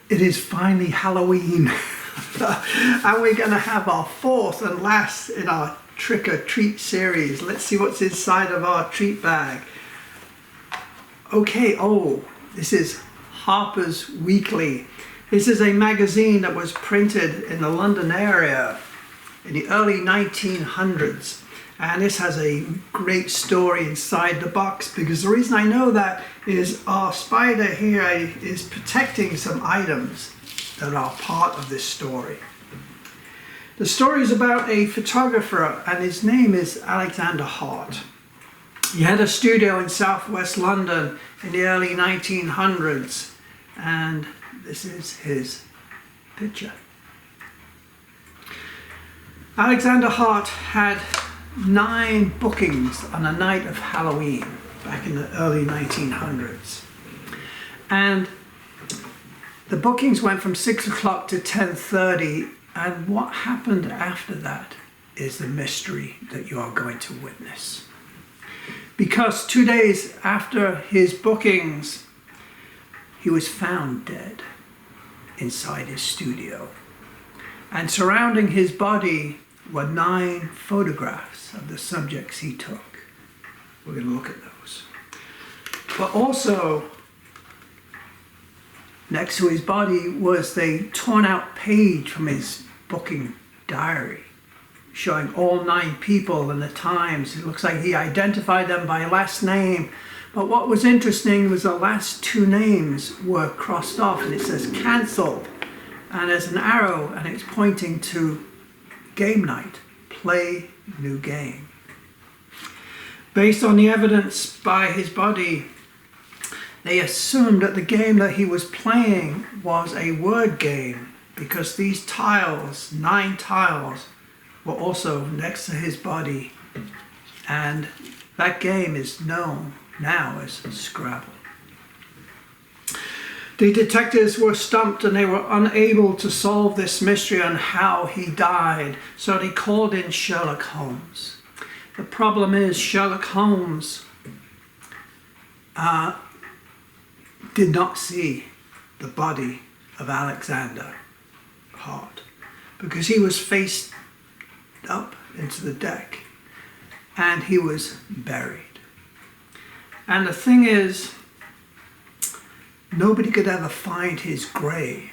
It is finally Halloween. And we're going to have our fourth and last in our trick or treat series. Let's see what's inside of our treat bag. Okay, oh, this is Harper's Weekly. This is a magazine that was printed in the London area in the early 1900s. And this has a great story inside the box, because the reason I know that is our spider here is protecting some items that are part of this story. The story is about a photographer, and his name is Alexander Hart. He had a studio in southwest London in the early 1900s, and this is his picture. Alexander Hart had 9 bookings on the night of Halloween back in the early 1900s. And the bookings went from 6 o'clock to 10:30, and what happened after that is the mystery that you are going to witness. Because 2 days after his bookings, he was found dead inside his studio. And surrounding his body were 9 photographs of the subjects he took. We're going to look at those. But also, next to his body was the torn out page from his booking diary, showing all 9 people and the times. It looks like he identified them by last name. But what was interesting was the last 2 names were crossed off, and it says cancelled. And there's an arrow, and it's pointing to game night, play new game. Based on the evidence by his body, they assumed that the game that he was playing was a word game, because these tiles, 9 tiles, were also next to his body, and that game is known now as Scrabble. The detectives were stumped, and they were unable to solve this mystery on how he died, so they called in Sherlock Holmes. The problem is Sherlock Holmes did not see the body of Alexander Hart, because he was faced up into the deck and he was buried. And the thing is, nobody could ever find his grave,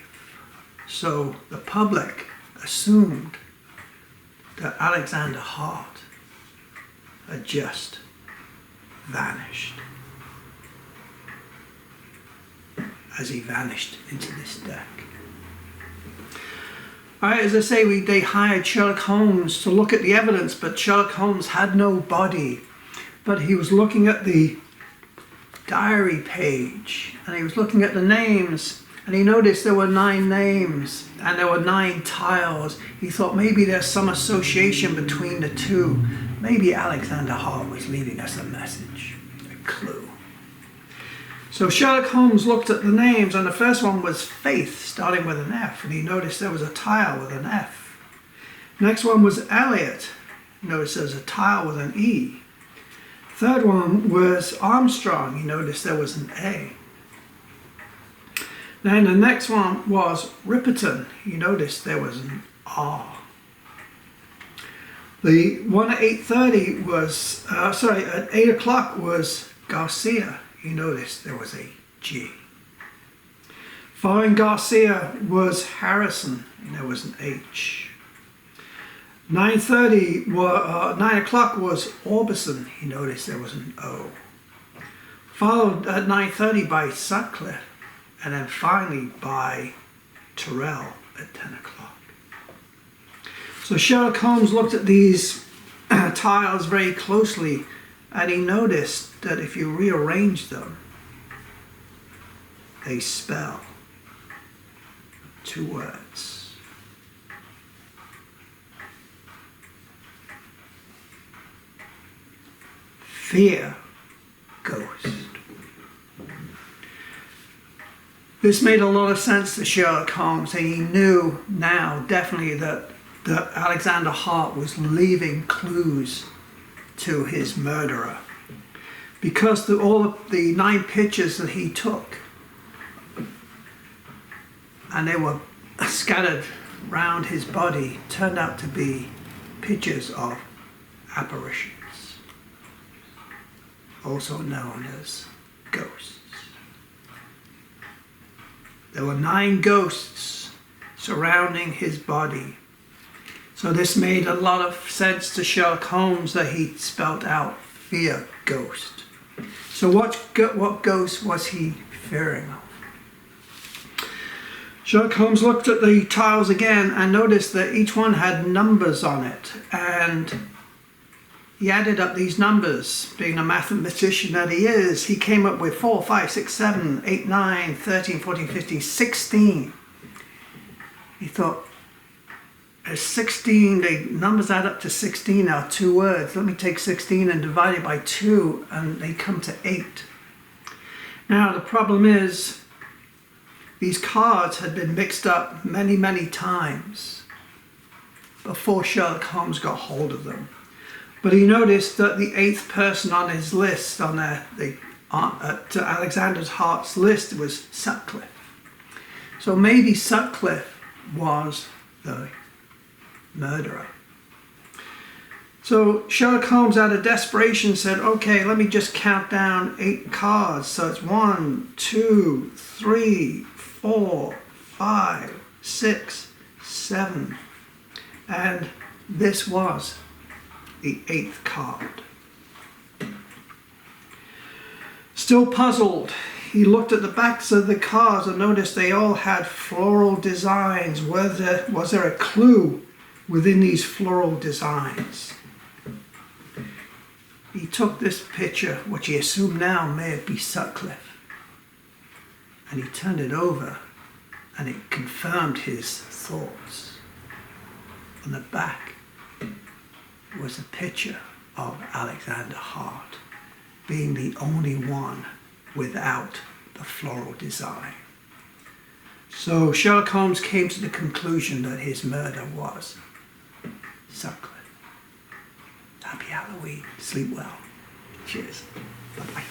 so the public assumed that Alexander Hart had just vanished, as he vanished into this deck. Alright, as I say, they hired Sherlock Holmes to look at the evidence, but Sherlock Holmes had no body. But he was looking at the diary page, and he was looking at the names, and he noticed there were 9 names, and there were 9 tiles. He thought maybe there's some association between the 2. Maybe Alexander Hart was leaving us a message, a clue. So Sherlock Holmes looked at the names, and the first one was Faith, starting with an F, and he noticed there was a tile with an F. Next one was Elliot. Noticed there was a tile with an E. Third one was Armstrong. He noticed there was an A. Then the next one was Ripperton. He noticed there was an R. The one at 8:30 was, at 8 o'clock was Garcia. He noticed there was a G. Following Garcia was Harrison, and there was an H. 9 o'clock was Orbison. He noticed there was an O. Followed at 9:30 by Sutcliffe, and then finally by Terrell at 10 o'clock. So Sherlock Holmes looked at these tiles very closely, and he noticed that if you rearrange them, they spell 2 words. Fear Ghost. This made a lot of sense to Sherlock Holmes, and he knew now definitely that Alexander Hart was leaving clues to his murderer, because all of the 9 pictures that he took and they were scattered round his body, turned out to be pictures of apparitions, also known as ghosts. There were 9 ghosts surrounding his body. So this made a lot of sense to Sherlock Holmes that he spelt out fear ghost. So what ghost was he fearing of? Sherlock Holmes looked at the tiles again and noticed that each one had numbers on it, and he added up these numbers. Being a mathematician that he is, he came up with 4, 5, 6, 7, 8, 9, 13, 14, 15, 16. He thought, there's 16, the numbers add up to 16 are 2 words. Let me take 16 and divide it by 2, and they come to 8. Now the problem is, these cards had been mixed up many, many times before Sherlock Holmes got hold of them. But he noticed that the 8th person on his list, on Alexander Hart's list, was Sutcliffe. So maybe Sutcliffe was the murderer. So Sherlock Holmes, out of desperation, said, okay, let me just count down 8 cards. So it's 1, 2, 3, 4, 5, 6, 7. And this was the 8th card. Still puzzled, he looked at the backs of the cards and noticed they all had floral designs. Was there a clue within these floral designs? He took this picture, which he assumed now may be Sutcliffe, and he turned it over, and it confirmed his thoughts. On the back was a picture of Alexander Hart being the only one without the floral design. So Sherlock Holmes came to the conclusion that his murder was Sutcliffe. Happy Halloween. Sleep well. Cheers. Bye-bye.